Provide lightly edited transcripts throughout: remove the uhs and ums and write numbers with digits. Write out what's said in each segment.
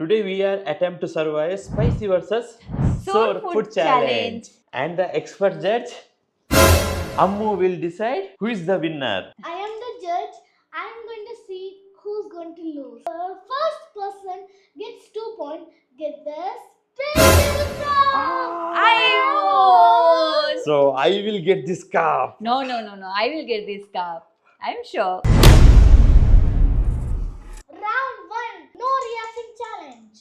Today we are attempt to survive spicy versus Sour sour food challenge. And the expert judge Ammu will decide who is the winner. I am the judge. I am going to see who's going to lose. The first person gets 2 points. Get the special prize. I won! So I will get this cup. No. I will get this cup. I'm sure. Round 1. No reaction challenge.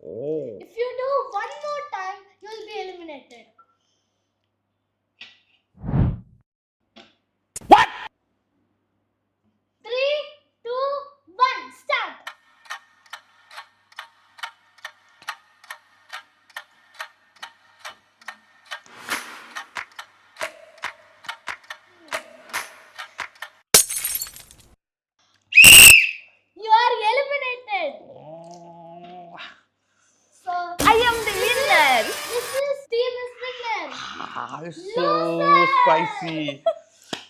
Oh. If you do one more time, you'll be eliminated. What? 3, 2, 1. Start. You are eliminated. Oh. So I am the winner. Mrs. Team is winner. So spicy.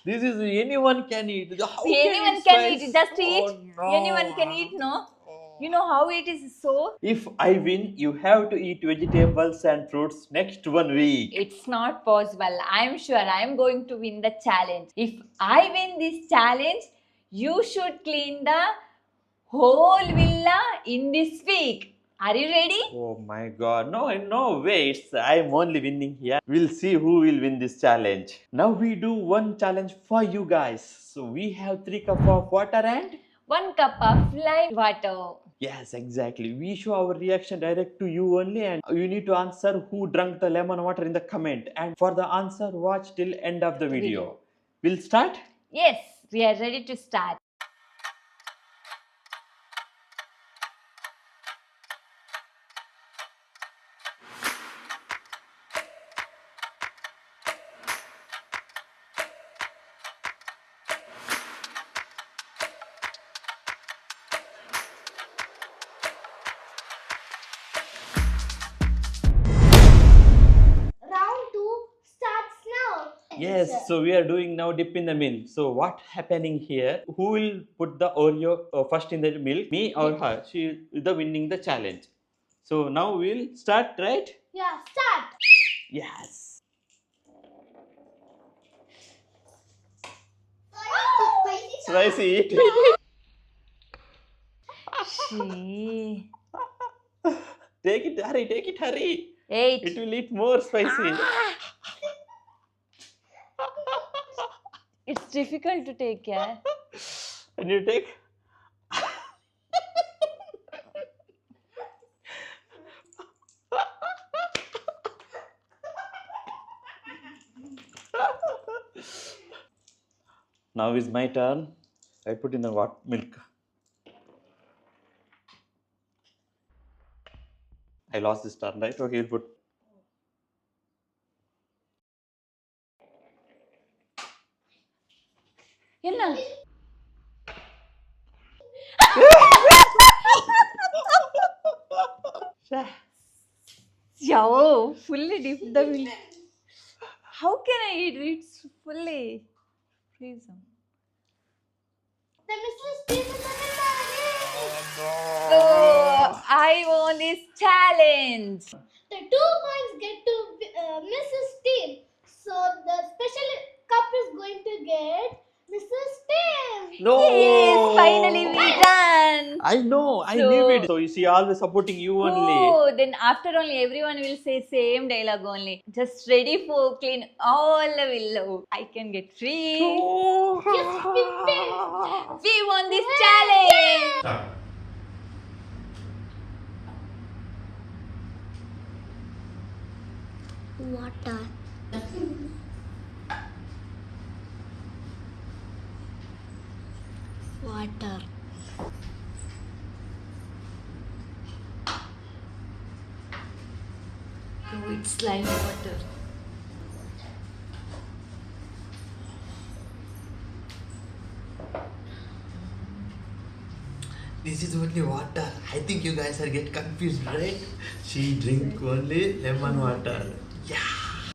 This is anyone can eat. How Anyone it can spice? eat. Just eat. Oh, no. Anyone can eat, no? You know how it is so? If I win, you have to eat vegetables and fruits next 1 week. It's not possible. I'm sure I'm going to win the challenge. If I win this challenge, you should clean the whole villa in this week. Are you ready? Oh my god, no way. I'm only winning here. We'll see who will win this challenge. Now we do one challenge for you guys. So we have 3 cups of water and 1 cup of live water. yes, exactly. We show our reaction direct to you only, and you need to answer who drank the lemon water in the comment. And for the answer, watch till end of the video. We'll start? Yes, we are ready to start. Round 2 starts now. Yes, so we are doing now dip in the milk. So what happening here? Who will put the Oreo first in the milk? Me or her? She is the winning the challenge. So now we'll start, right? Yeah, start. Yes. Spicy. Eat it. She. Take it, hurry. 8. It will eat more spicy. It's difficult to take care. And you take. Now is my turn. I put in the milk. I lost this turn, right? Okay, you'll put. Yenna. Yo, fully dipped the milk. How can I eat it fully? Please. The Mrs. Team is winner. So I won this challenge. The 2 points get to Mrs. Team. So the special cup is going to get Mrs. Team. No. Yes, finally we done. I know. I So- knew it. So you see, always supporting you only. Oh, then after only everyone will say same dialogue only. Just ready for clean all the willow. I can get free. Yes, we win. We won this challenge. Water. Water. Oh, it's lime water. This is only water. I think you guys are get confused, right? She drink only lemon water.